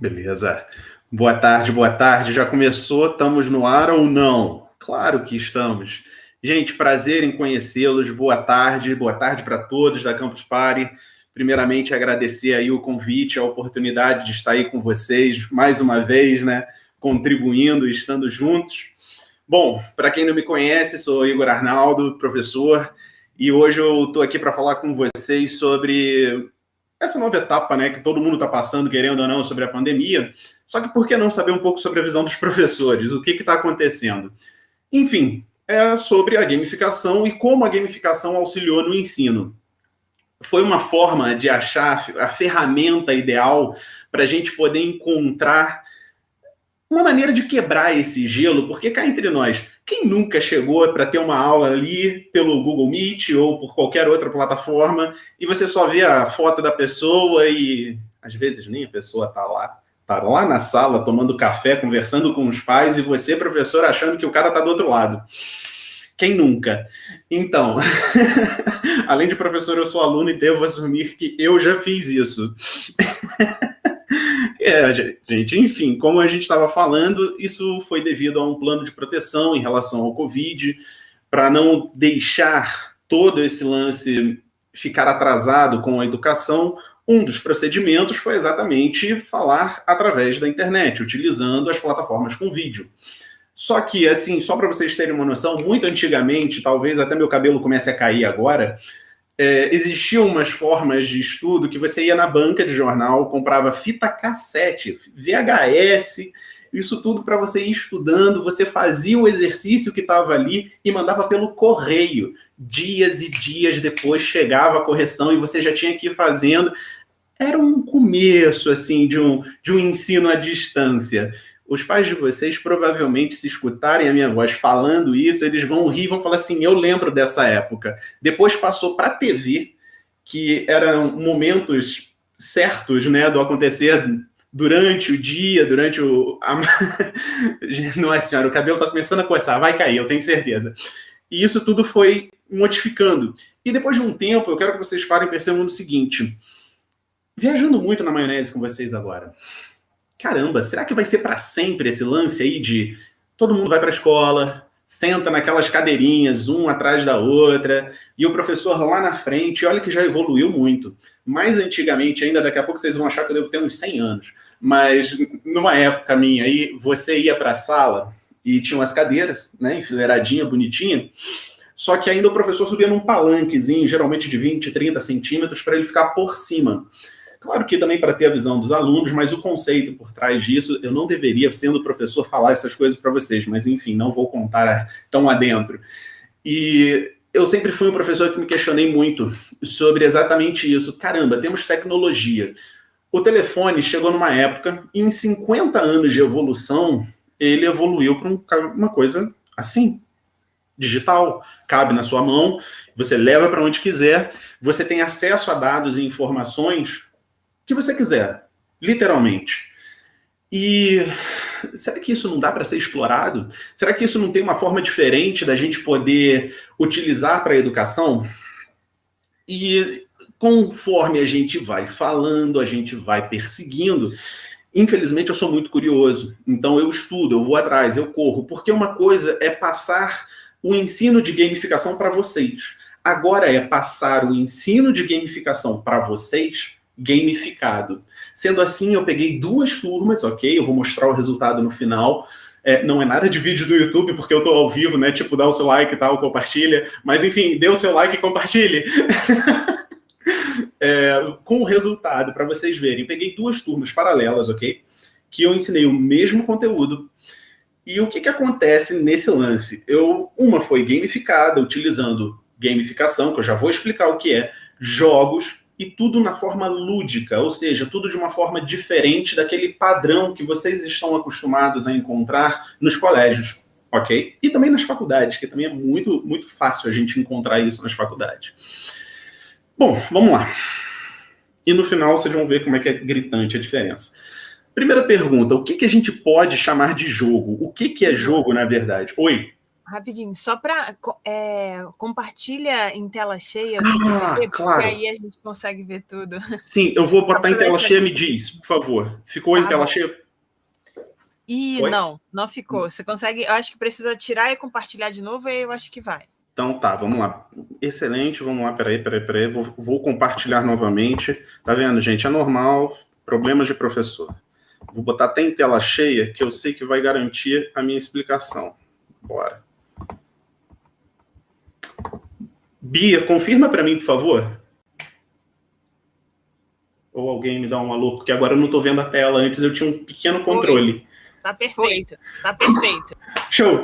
Beleza. Boa tarde, boa tarde. Já começou? Estamos no ar ou não? Claro que estamos. Gente, prazer em conhecê-los. Boa tarde para todos da Campus Party. Primeiramente, agradecer aí o convite, a oportunidade de estar aí com vocês mais uma vez, né? Contribuindo, estando juntos. Bom, para quem não me conhece, sou Igor Arnaldo, professor, e hoje eu estou aqui para falar com vocês sobre essa nova etapa, né, que todo mundo está passando, querendo ou não, sobre a pandemia. Só que por que não saber um pouco sobre a visão dos professores? O que está acontecendo? Enfim, é sobre a gamificação e como a gamificação auxiliou no ensino. Foi uma forma de achar a ferramenta ideal para a gente poder encontrar uma maneira de quebrar esse gelo, porque cá entre nós, quem nunca chegou para ter uma aula ali pelo Google Meet ou por qualquer outra plataforma e você só vê a foto da pessoa e às vezes nem a pessoa tá lá na sala tomando café, conversando com os pais e você, professor, achando que o cara tá do outro lado. Quem nunca? Então, além de professor, eu sou aluno e devo assumir que eu já fiz isso. Gente, enfim, como a gente estava falando, isso foi devido a um plano de proteção em relação ao Covid, para não deixar todo esse lance ficar atrasado com a educação. Um dos procedimentos foi exatamente falar através da internet, utilizando as plataformas com vídeo. Só que, assim, só para vocês terem uma noção, muito antigamente, talvez até meu cabelo comece a cair agora, existiam umas formas de estudo que você ia na banca de jornal, comprava fita cassete, VHS, isso tudo para você ir estudando, você fazia o exercício que estava ali e mandava pelo correio. Dias e dias depois chegava a correção e você já tinha que ir fazendo. Era um começo, assim, de um ensino à distância. Os pais de vocês, provavelmente, se escutarem a minha voz falando isso, eles vão rir e vão falar assim, eu lembro dessa época. Depois passou para a TV, que eram momentos certos, né, do acontecer durante o dia, Nossa senhora, o cabelo está começando a coçar, vai cair, eu tenho certeza. E isso tudo foi modificando. E depois de um tempo, eu quero que vocês parem e percebam o seguinte, viajando muito na maionese com vocês agora, caramba, será que vai ser para sempre esse lance aí de todo mundo vai para a escola, senta naquelas cadeirinhas, uma atrás da outra, e o professor lá na frente, olha que já evoluiu muito. Mais antigamente, ainda daqui a pouco vocês vão achar que eu devo ter uns 100 anos, mas numa época minha aí, você ia para a sala e tinha umas cadeiras, né, enfileiradinha, bonitinha, só que ainda o professor subia num palanquezinho, geralmente de 20, 30 centímetros, para ele ficar por cima. Claro que também para ter a visão dos alunos, mas o conceito por trás disso, eu não deveria, sendo professor, falar essas coisas para vocês, mas enfim, não vou contar tão adentro. E eu sempre fui um professor que me questionei muito sobre exatamente isso. Caramba, temos tecnologia. O telefone chegou numa época, e em 50 anos de evolução, ele evoluiu para uma coisa assim, digital, cabe na sua mão, você leva para onde quiser, você tem acesso a dados e informações que você quiser, literalmente. E será que isso não dá para ser explorado? Será que isso não tem uma forma diferente da gente poder utilizar para a educação? E conforme a gente vai falando, a gente vai perseguindo, infelizmente eu sou muito curioso, então eu estudo, eu vou atrás, eu corro, porque uma coisa é passar o ensino de gamificação para vocês. Agora é passar o ensino de gamificação para vocês gamificado. Sendo assim, eu peguei 2 turmas, ok? Eu vou mostrar o resultado no final. Não é nada de vídeo do YouTube, porque eu tô ao vivo, né? Tipo, dá o seu like e tal, compartilha. Mas, enfim, dê o seu like e compartilhe. Com o resultado, para vocês verem. Peguei 2 turmas paralelas, ok? Que eu ensinei o mesmo conteúdo. E o que acontece nesse lance? Uma foi gamificada, utilizando gamificação, que eu já vou explicar o que é, jogos, e tudo na forma lúdica, ou seja, tudo de uma forma diferente daquele padrão que vocês estão acostumados a encontrar nos colégios, ok? E também nas faculdades, que também é muito, muito fácil a gente encontrar isso nas faculdades. Bom, vamos lá. E no final vocês vão ver como é que é gritante a diferença. Primeira pergunta, o que a gente pode chamar de jogo? O que é jogo, na verdade? Oi? Rapidinho, só para compartilha em tela cheia, se Ah, claro. porque aí a gente consegue ver tudo. Sim, eu vou botar em tela cheia, me diz, por favor. Ficou em tela cheia? Não ficou. Você consegue, eu acho que precisa tirar e compartilhar de novo, e eu acho que vai. Então tá, vamos lá. Excelente, vamos lá, peraí. Vou compartilhar novamente. Tá vendo, gente? É normal, problemas de professor. Vou botar até em tela cheia, que eu sei que vai garantir a minha explicação. Bora. Bia, confirma para mim, por favor. Ou alguém me dá um alô, porque agora eu não estou vendo a tela. Antes eu tinha um pequeno controle. Tá perfeito, tá perfeito. Show.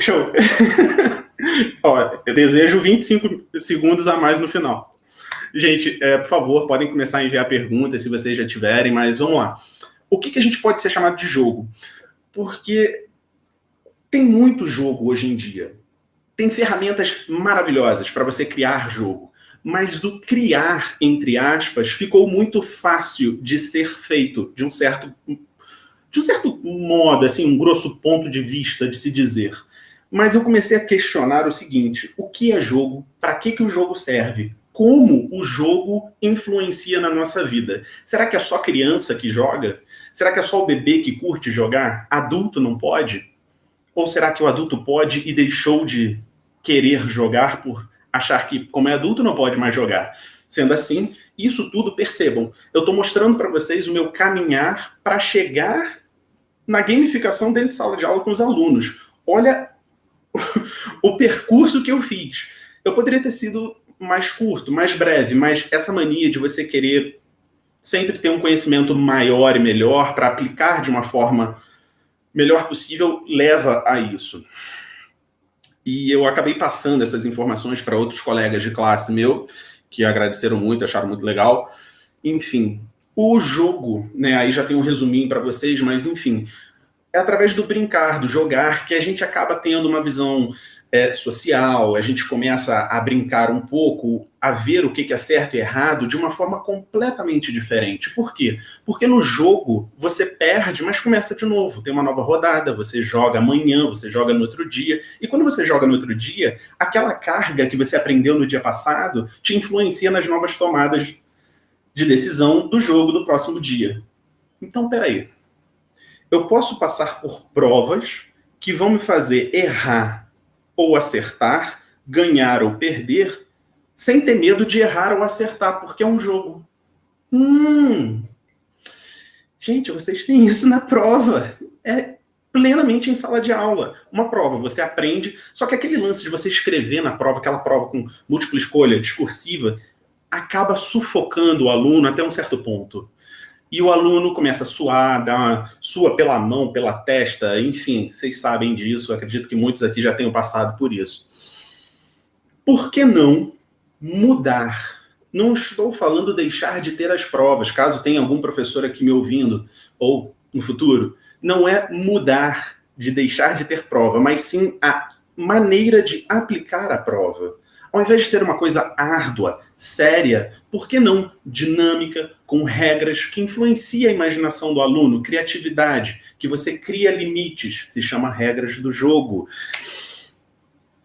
Ó, eu desejo 25 segundos a mais no final. Gente, por favor, podem começar a enviar perguntas se vocês já tiverem, mas vamos lá. O que a gente pode ser chamado de jogo? Porque tem muito jogo hoje em dia. Tem ferramentas maravilhosas para você criar jogo. Mas o criar, entre aspas, ficou muito fácil de ser feito de um certo modo, assim, um grosso ponto de vista de se dizer. Mas eu comecei a questionar o seguinte: o que é jogo? Para que o jogo serve? Como o jogo influencia na nossa vida? Será que é só criança que joga? Será que é só o bebê que curte jogar? Adulto não pode? Ou será que o adulto pode e deixou de querer jogar por achar que, como é adulto, não pode mais jogar? Sendo assim, isso tudo, percebam, eu estou mostrando para vocês o meu caminhar para chegar na gamificação dentro de sala de aula com os alunos. Olha o percurso que eu fiz. Eu poderia ter sido mais curto, mais breve, mas essa mania de você querer sempre ter um conhecimento maior e melhor para aplicar de uma forma melhor possível leva a isso. E eu acabei passando essas informações para outros colegas de classe meu, que agradeceram muito, acharam muito legal. Enfim, o jogo, né, aí já tem um resuminho para vocês, mas enfim, é através do brincar, do jogar, que a gente acaba tendo uma visão social, a gente começa a brincar um pouco, a ver o que é certo e errado de uma forma completamente diferente. Por quê? Porque no jogo você perde, mas começa de novo, tem uma nova rodada, você joga amanhã, você joga no outro dia, e quando você joga no outro dia, aquela carga que você aprendeu no dia passado te influencia nas novas tomadas de decisão do jogo do próximo dia. Então, peraí. Eu posso passar por provas que vão me fazer errar ou acertar, ganhar ou perder, sem ter medo de errar ou acertar, porque é um jogo. Gente, vocês têm isso na prova. É plenamente em sala de aula. Uma prova, você aprende, só que aquele lance de você escrever na prova, aquela prova com múltipla escolha, discursiva, acaba sufocando o aluno até um certo ponto. E o aluno começa a suar, sua pela mão, pela testa, enfim, vocês sabem disso, eu acredito que muitos aqui já tenham passado por isso. Por que não mudar? Não estou falando deixar de ter as provas, caso tenha algum professor aqui me ouvindo, ou no futuro. Não é mudar de deixar de ter prova, mas sim a maneira de aplicar a prova. Ao invés de ser uma coisa árdua, séria, por que não dinâmica, com regras que influenciam a imaginação do aluno, criatividade, que você cria limites, se chama regras do jogo.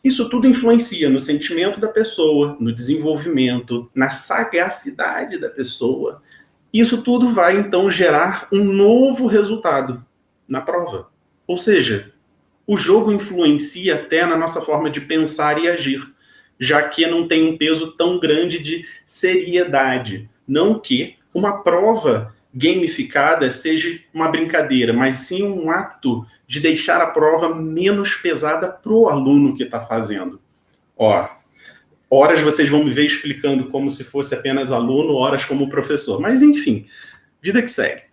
Isso tudo influencia no sentimento da pessoa, no desenvolvimento, na sagacidade da pessoa. Isso tudo vai, então, gerar um novo resultado na prova. Ou seja, o jogo influencia até na nossa forma de pensar e agir, já que não tem um peso tão grande de seriedade. Não que uma prova gamificada seja uma brincadeira, mas sim um ato de deixar a prova menos pesada para o aluno que está fazendo. Horas vocês vão me ver explicando como se fosse apenas aluno, horas como professor. Mas, enfim, vida que segue.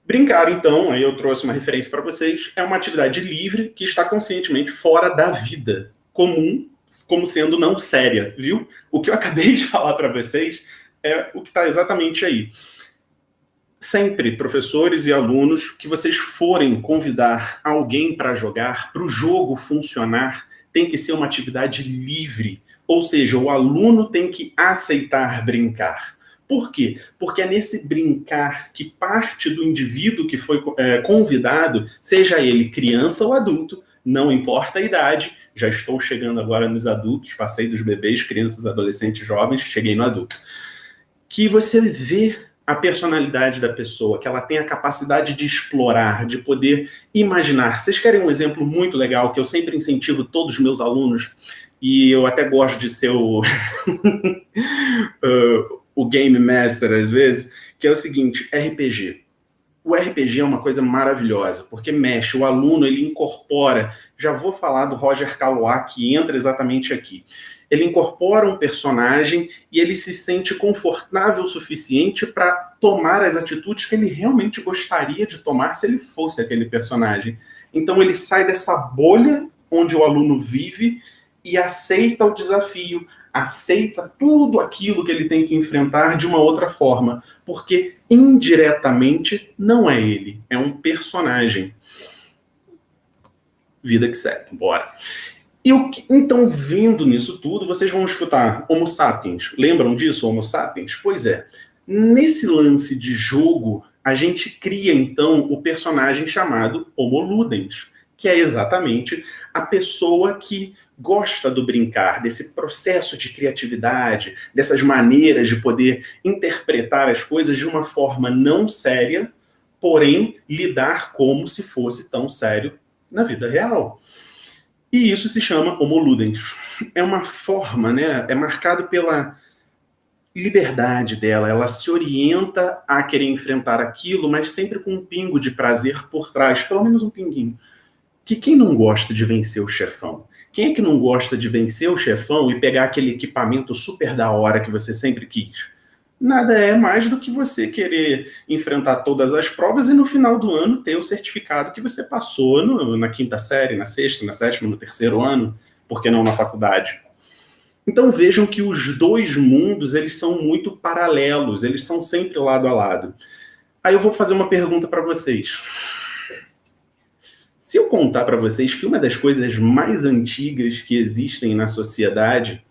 Brincar, então, aí eu trouxe uma referência para vocês, é uma atividade livre que está conscientemente fora da vida comum, como sendo não séria, viu? O que eu acabei de falar para vocês é o que está exatamente aí. Sempre, professores e alunos, que vocês forem convidar alguém para jogar, para o jogo funcionar, tem que ser uma atividade livre. Ou seja, o aluno tem que aceitar brincar. Por quê? Porque é nesse brincar que parte do indivíduo que foi convidado, seja ele criança ou adulto, não importa a idade, já estou chegando agora nos adultos, passei dos bebês, crianças, adolescentes, jovens, cheguei no adulto. Que você vê a personalidade da pessoa, que ela tem a capacidade de explorar, de poder imaginar. Vocês querem um exemplo muito legal, que eu sempre incentivo todos os meus alunos, e eu até gosto de ser o, o game master às vezes, que é o seguinte, RPG. O RPG é uma coisa maravilhosa, porque mexe, o aluno, ele incorpora, já vou falar do Roger Caillois, que entra exatamente aqui. Ele incorpora um personagem e ele se sente confortável o suficiente para tomar as atitudes que ele realmente gostaria de tomar se ele fosse aquele personagem. Então ele sai dessa bolha onde o aluno vive e aceita o desafio, aceita tudo aquilo que ele tem que enfrentar de uma outra forma, porque indiretamente não é ele, é um personagem. Vida que segue, bora. Então, vendo nisso tudo, vocês vão escutar Homo sapiens. Lembram disso, Homo sapiens? Pois é. Nesse lance de jogo, a gente cria, então, o personagem chamado Homo ludens, que é exatamente a pessoa que gosta do brincar, desse processo de criatividade, dessas maneiras de poder interpretar as coisas de uma forma não séria, porém lidar como se fosse tão sério na vida real. E isso se chama Homo ludens. É uma forma, né? É marcado pela liberdade dela. Ela se orienta a querer enfrentar aquilo, mas sempre com um pingo de prazer por trás, pelo menos um pinguinho. Que quem não gosta de vencer o chefão? Quem é que não gosta de vencer o chefão e pegar aquele equipamento super da hora que você sempre quis? Nada é mais do que você querer enfrentar todas as provas e no final do ano ter o certificado que você passou na quinta série, na sexta, na sétima, no terceiro ano, por que não na faculdade? Então vejam que os dois mundos, eles são muito paralelos, eles são sempre lado a lado. Aí eu vou fazer uma pergunta para vocês. Se eu contar para vocês que uma das coisas mais antigas que existem na sociedade,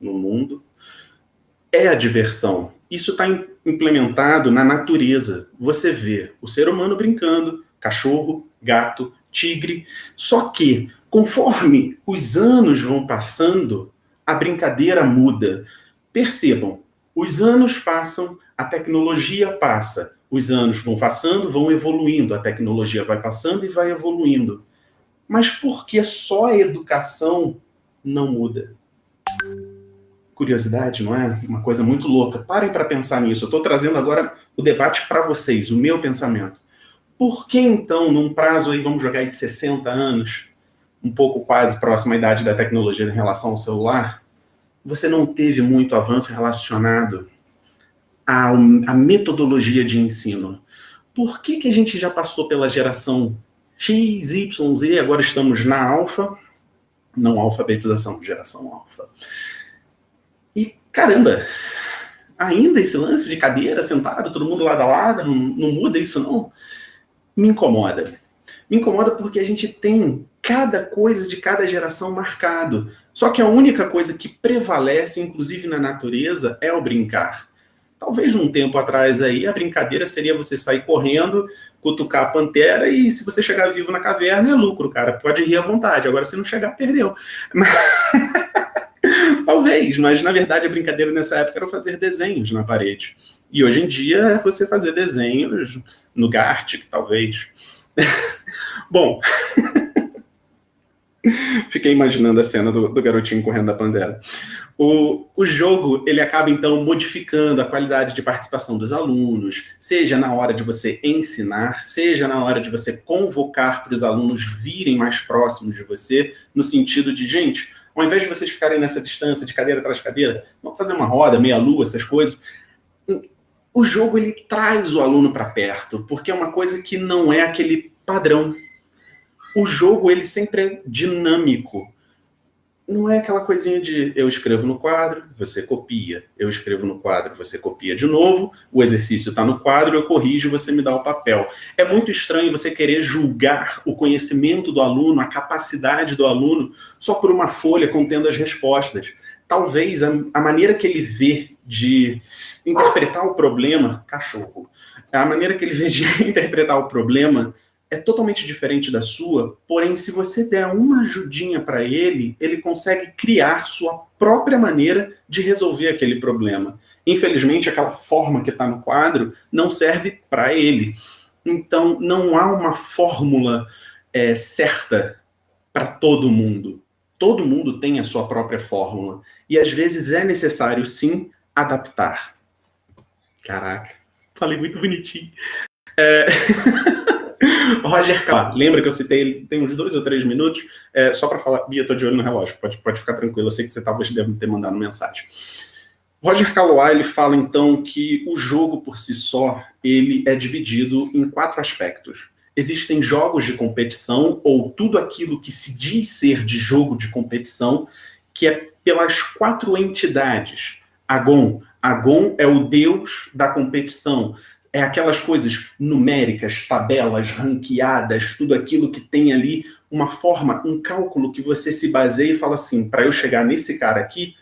no mundo, é a diversão. Isso está implementado na natureza. Você vê o ser humano brincando, cachorro, gato, tigre. Só que, conforme os anos vão passando, a brincadeira muda. Percebam, os anos passam, a tecnologia passa. Os anos vão passando, vão evoluindo. A tecnologia vai passando e vai evoluindo. Mas por que só a educação não muda? Curiosidade, não é? Uma coisa muito louca. Parem para pensar nisso. Eu estou trazendo agora o debate para vocês, o meu pensamento. Por que então, num prazo aí, vamos jogar aí de 60 anos, um pouco quase próximo à idade da tecnologia em relação ao celular, você não teve muito avanço relacionado à metodologia de ensino? Por que a gente já passou pela geração X, Y, Z, agora estamos na alfa, não alfabetização, geração alfa. E, caramba, ainda esse lance de cadeira, sentado, todo mundo lado a lado, não muda isso não? Me incomoda. Me incomoda porque a gente tem cada coisa de cada geração marcado. Só que a única coisa que prevalece, inclusive na natureza, é o brincar. Talvez um tempo atrás aí, a brincadeira seria você sair correndo, cutucar a pantera e se você chegar vivo na caverna é lucro, cara. Pode rir à vontade. Agora, se não chegar, perdeu. Mas... Talvez, mas na verdade a brincadeira nessa época era fazer desenhos na parede. E hoje em dia é você fazer desenhos no Gartic, talvez. Bom, fiquei imaginando a cena do garotinho correndo da pantera. O jogo, ele acaba então modificando a qualidade de participação dos alunos, seja na hora de você ensinar, seja na hora de você convocar para os alunos virem mais próximos de você, no sentido de, gente, ao invés de vocês ficarem nessa distância de cadeira atrás de cadeira, vamos fazer uma roda, meia-lua, essas coisas. O jogo, ele traz o aluno para perto, porque é uma coisa que não é aquele padrão. O jogo, ele sempre é dinâmico. Não é aquela coisinha de eu escrevo no quadro, você copia. Eu escrevo no quadro, você copia de novo. O exercício está no quadro, eu corrijo, você me dá o papel. É muito estranho você querer julgar o conhecimento do aluno, a capacidade do aluno, só por uma folha contendo as respostas. Talvez a maneira que ele vê de interpretar o problema... Cachorro. A maneira que ele vê de interpretar o problema é totalmente diferente da sua, porém, se você der uma ajudinha para ele, ele consegue criar sua própria maneira de resolver aquele problema. Infelizmente, aquela forma que está no quadro não serve para ele. Então, não há uma fórmula certa para todo mundo. Todo mundo tem a sua própria fórmula. E, às vezes, é necessário, sim, adaptar. Caraca, falei muito bonitinho. Roger K. Lembra que eu citei ele tem uns 2 ou 3 minutos? Só para falar, Bia, tô de olho no relógio, pode ficar tranquilo, eu sei que você talvez deve ter mandado mensagem. Roger Caillois, ele fala então que o jogo por si só, ele é dividido em 4 aspectos. Existem jogos de competição, ou tudo aquilo que se diz ser de jogo de competição, que é pelas 4 entidades. Agon. Agon é o deus da competição. É aquelas coisas numéricas, tabelas, ranqueadas, tudo aquilo que tem ali uma forma, um cálculo que você se baseia e fala assim, para eu chegar nesse cara aqui,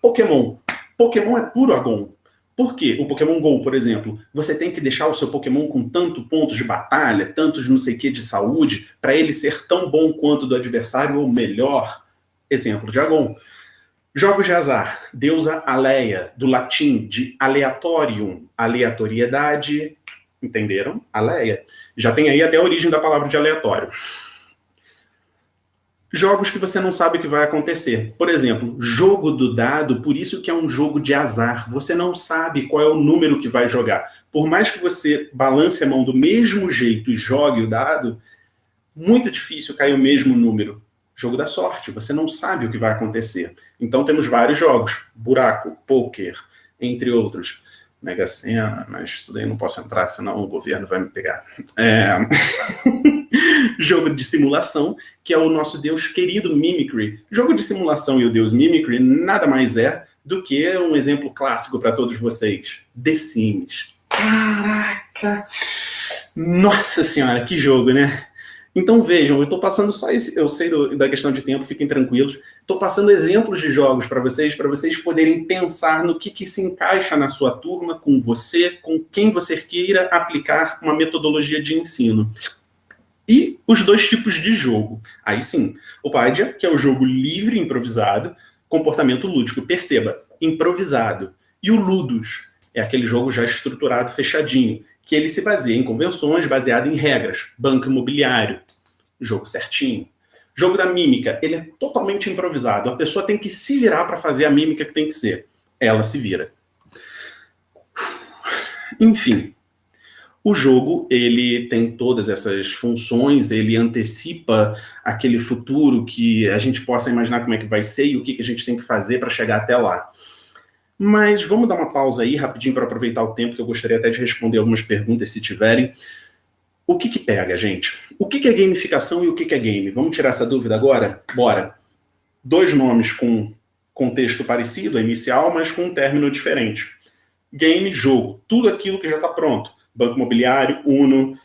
Pokémon. Pokémon é puro Agon. Por quê? O Pokémon GO, por exemplo, você tem que deixar o seu Pokémon com tanto pontos de batalha, tantos não sei o que de saúde, para ele ser tão bom quanto do adversário ou melhor. Exemplo de Agon. Jogos de azar. Deusa Aleia, do latim de aleatorium, aleatoriedade. Entenderam? Aleia. Já tem aí até a origem da palavra de aleatório. Jogos que você não sabe o que vai acontecer. Por exemplo, jogo do dado, por isso que é um jogo de azar. Você não sabe qual é o número que vai jogar. Por mais que você balance a mão do mesmo jeito e jogue o dado, muito difícil cair o mesmo número. Jogo da sorte, você não sabe o que vai acontecer. Então temos vários jogos. Buraco, pôquer, entre outros. Mega Sena, mas isso daí eu não posso entrar, senão o governo vai me pegar. Jogo de simulação, que é o nosso deus querido Mimicry. Jogo de simulação e o deus Mimicry nada mais é do que um exemplo clássico para todos vocês. The Sims. Caraca! Nossa senhora, que jogo, né? Então vejam, eu estou passando só esse, eu sei da questão de tempo, fiquem tranquilos. Estou passando exemplos de jogos para vocês poderem pensar no que se encaixa na sua turma, com você, com quem você queira aplicar uma metodologia de ensino. E os 2 tipos de jogo. Aí sim, o Paidia, que é o jogo livre, improvisado, comportamento lúdico, perceba, improvisado. E o Ludus, é aquele jogo já estruturado, fechadinho, que ele se baseia em convenções, baseado em regras. Banco imobiliário, jogo certinho. Jogo da mímica, ele é totalmente improvisado. A pessoa tem que se virar para fazer a mímica que tem que ser. Ela se vira. Enfim, o jogo, ele tem todas essas funções, ele antecipa aquele futuro que a gente possa imaginar como é que vai ser e o que a gente tem que fazer para chegar até lá. Mas vamos dar uma pausa aí, rapidinho, para aproveitar o tempo, que eu gostaria até de responder algumas perguntas, se tiverem. O que pega, gente? O que é gamificação e o que é game? Vamos tirar essa dúvida agora? Bora. 2 nomes com contexto parecido, a inicial, mas com um término diferente. Game, jogo. Tudo aquilo que já está pronto. Banco imobiliário, Uno,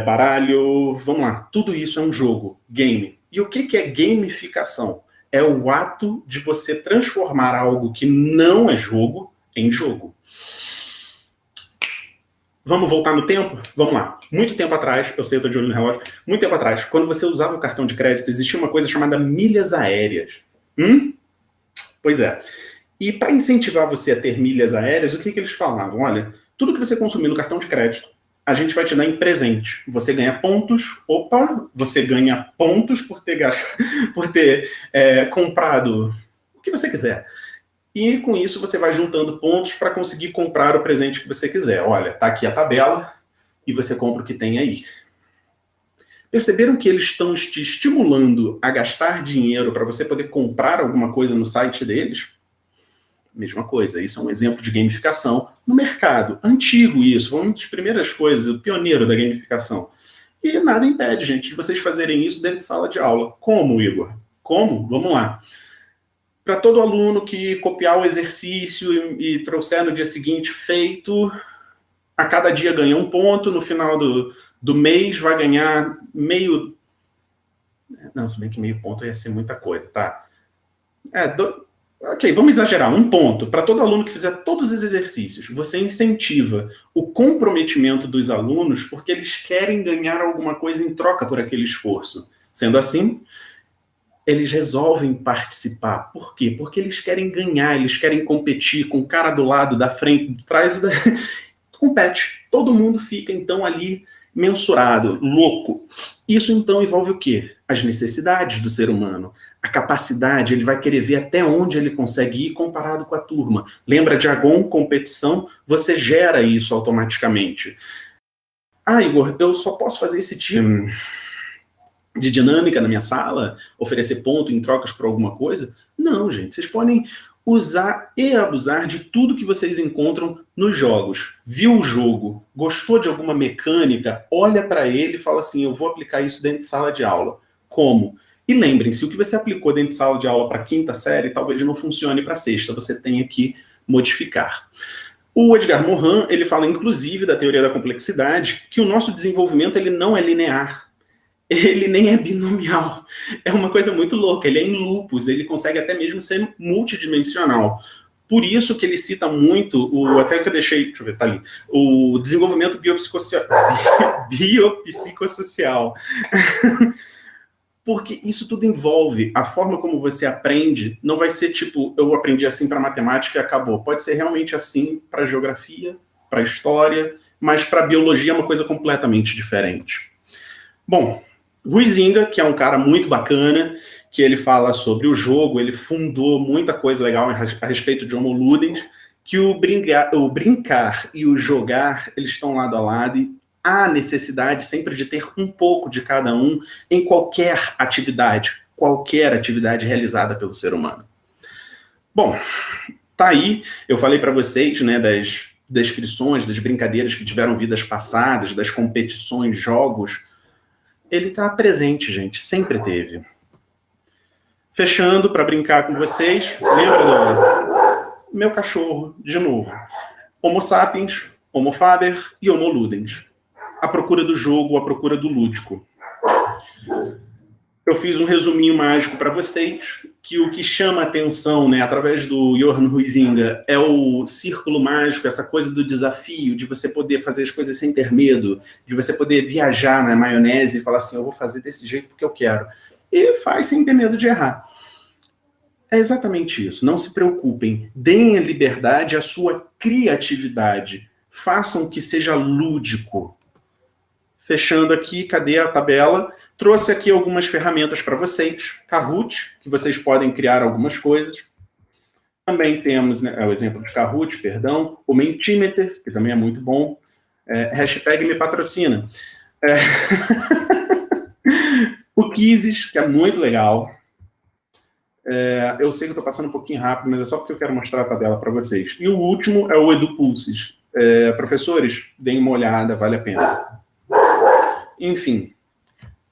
baralho, vamos lá. Tudo isso é um jogo, game. E o que é gamificação? É o ato de você transformar algo que não é jogo em jogo. Vamos voltar no tempo? Vamos lá. Muito tempo atrás, eu sei, eu estou de olho no relógio, muito tempo atrás, quando você usava o cartão de crédito, existia uma coisa chamada milhas aéreas. Pois é. E para incentivar você a ter milhas aéreas, o que eles falavam? Olha, tudo que você consumir no cartão de crédito, a gente vai te dar em presente. Você ganha pontos. Opa, você ganha pontos por ter comprado o que você quiser. E com isso você vai juntando pontos para conseguir comprar o presente que você quiser. Olha, tá aqui a tabela e você compra o que tem aí. Perceberam que eles estão te estimulando a gastar dinheiro para você poder comprar alguma coisa no site deles? Mesma coisa, isso é um exemplo de gamificação no mercado. Antigo isso, foi uma das primeiras coisas, o pioneiro da gamificação. E nada impede, gente, de vocês fazerem isso dentro de sala de aula. Como, Igor? Como? Vamos lá. Para todo aluno que copiar o exercício e trouxer no dia seguinte feito, a cada dia ganha 1 ponto, no final do mês vai ganhar meio... Não, se bem que meio ponto ia ser muita coisa, tá? Ok, vamos exagerar, um ponto. Para todo aluno que fizer todos os exercícios, você incentiva o comprometimento dos alunos porque eles querem ganhar alguma coisa em troca por aquele esforço. Sendo assim, eles resolvem participar. Por quê? Porque eles querem ganhar, eles querem competir com o cara do lado, da frente, de trás, compete. Todo mundo fica, então, ali mensurado, louco. Isso, então, envolve o quê? As necessidades do ser humano. A capacidade, ele vai querer ver até onde ele consegue ir comparado com a turma. Lembra de Agon, competição? Você gera isso automaticamente. Ah, Igor, eu só posso fazer esse tipo de dinâmica na minha sala? Oferecer ponto em trocas por alguma coisa? Não, gente. Vocês podem usar e abusar de tudo que vocês encontram nos jogos. Viu o jogo, gostou de alguma mecânica, olha para ele e fala assim, eu vou aplicar isso dentro de sala de aula. Como? E lembrem-se, o que você aplicou dentro de sala de aula para quinta série talvez não funcione para sexta, você tenha que modificar. O Edgar Morin, ele fala inclusive da teoria da complexidade, que o nosso desenvolvimento ele não é linear, ele nem é binomial. É uma coisa muito louca, ele é em lupos, ele consegue até mesmo ser multidimensional. Por isso que ele cita muito, até que eu deixei, deixa eu ver, tá ali, o desenvolvimento biopsicossocial. Porque isso tudo envolve a forma como você aprende, não vai ser tipo, eu aprendi assim para matemática e acabou. Pode ser realmente assim para geografia, para história, mas para biologia é uma coisa completamente diferente. Bom, Huizinga, que é um cara muito bacana, que ele fala sobre o jogo, ele fundou muita coisa legal a respeito de Homo Ludens, que o brincar e o jogar, eles estão lado a lado e há necessidade sempre de ter um pouco de cada um em qualquer atividade realizada pelo ser humano. Bom, tá aí, eu falei para vocês, né, das descrições, das brincadeiras que tiveram vidas passadas, das competições, jogos. Ele está presente, gente, sempre teve. Fechando para brincar com vocês, lembra do meu cachorro, de novo. Homo sapiens, Homo faber e Homo ludens. A procura do jogo, a procura do lúdico. Eu fiz um resuminho mágico para vocês, que o que chama atenção, né, através do Johan Huizinga, é o círculo mágico, essa coisa do desafio, de você poder fazer as coisas sem ter medo, de você poder viajar na maionese e falar assim, eu vou fazer desse jeito porque eu quero. E faz sem ter medo de errar. É exatamente isso. Não se preocupem. Deem a liberdade à sua criatividade. Façam que seja lúdico. Fechando aqui, cadê a tabela? Trouxe aqui algumas ferramentas para vocês. Kahoot, que vocês podem criar algumas coisas. Também temos, né, o exemplo de Kahoot, perdão. O Mentimeter, que também é muito bom. Hashtag me patrocina. O Quizzes, que é muito legal. Eu sei que eu estou passando um pouquinho rápido, mas é só porque eu quero mostrar a tabela para vocês. E o último é o EduPulses. Professores, deem uma olhada, vale a pena. Enfim,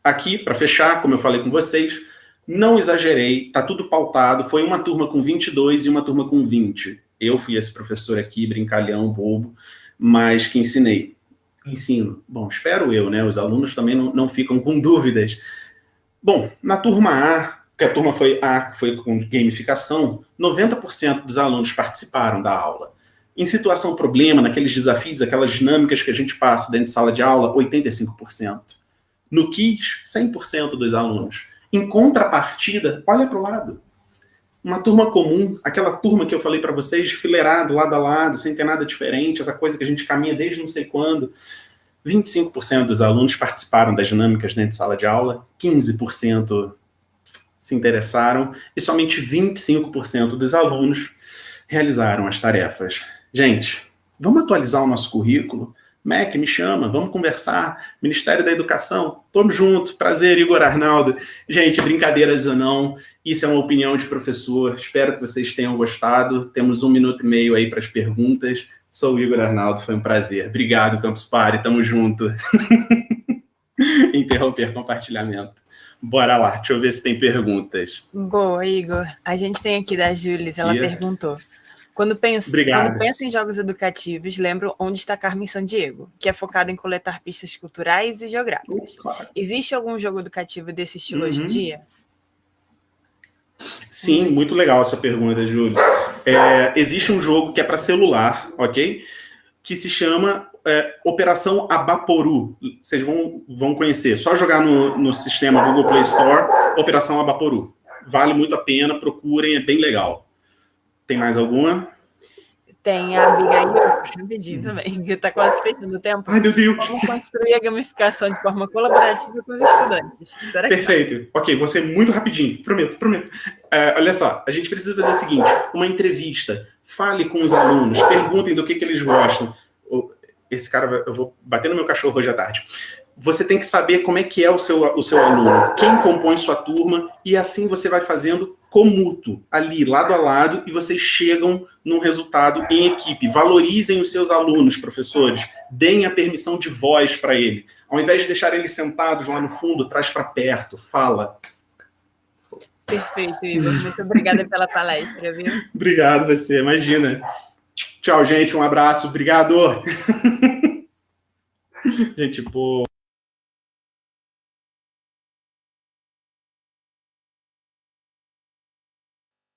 aqui, para fechar, como eu falei com vocês, não exagerei, está tudo pautado, foi uma turma com 22 e uma turma com 20. Eu fui esse professor aqui, brincalhão, bobo, mas que ensinei. Ensino. Bom, espero eu, né? Os alunos também não ficam com dúvidas. Bom, na turma A, que a turma foi com gamificação, 90% dos alunos participaram da aula. Em situação problema, naqueles desafios, aquelas dinâmicas que a gente passa dentro de sala de aula, 85%. No KISS, 100% dos alunos. Em contrapartida, olha para o lado. Uma turma comum, aquela turma que eu falei para vocês, fileirado, lado a lado, sem ter nada diferente, essa coisa que a gente caminha desde não sei quando. 25% dos alunos participaram das dinâmicas dentro de sala de aula, 15% se interessaram e somente 25% dos alunos realizaram as tarefas. Gente, vamos atualizar o nosso currículo? MEC, me chama, vamos conversar. Ministério da Educação, tamo junto. Prazer, Igor Arnaldo. Gente, brincadeiras ou não, isso é uma opinião de professor. Espero que vocês tenham gostado. Temos 1 minuto e meio aí para as perguntas. Sou o Igor Arnaldo, foi um prazer. Obrigado, Campus Party, tamo junto. Interromper compartilhamento. Bora lá, deixa eu ver se tem perguntas. Boa, Igor. A gente tem aqui da Julis, ela perguntou. Quando penso em jogos educativos, lembro Onde Está Carmen Sandiego, que é focado em coletar pistas culturais e geográficas. Claro. Existe algum jogo educativo desse estilo hoje em dia? Sim, muito legal a sua pergunta, Júlio. Existe um jogo que é para celular, ok? Que se chama Operação Abaporu. Vocês vão conhecer. Só jogar no sistema Google Play Store, Operação Abaporu. Vale muito a pena, procurem, é bem legal. Tem mais alguma? Tem a Abigail, rapidinho também, que está quase fechando o tempo. Ai, meu Deus! Como construir a gamificação de forma colaborativa com os estudantes. Será que perfeito. Ok, vou ser muito rapidinho. Prometo. Olha só, a gente precisa fazer o seguinte, uma entrevista. Fale com os alunos, perguntem do que eles gostam. Esse cara, eu vou bater no meu cachorro hoje à tarde. Você tem que saber como é que é o seu aluno, quem compõe sua turma, e assim você vai fazendo comútuo, ali, lado a lado, e vocês chegam num resultado em equipe. Valorizem os seus alunos, professores. Deem a permissão de voz para ele. Ao invés de deixar eles sentados lá no fundo, traz para perto, fala. Perfeito, Igor. Muito obrigada pela palestra, viu? Obrigado você, imagina. Tchau, gente. Um abraço. Obrigado. Gente, pô.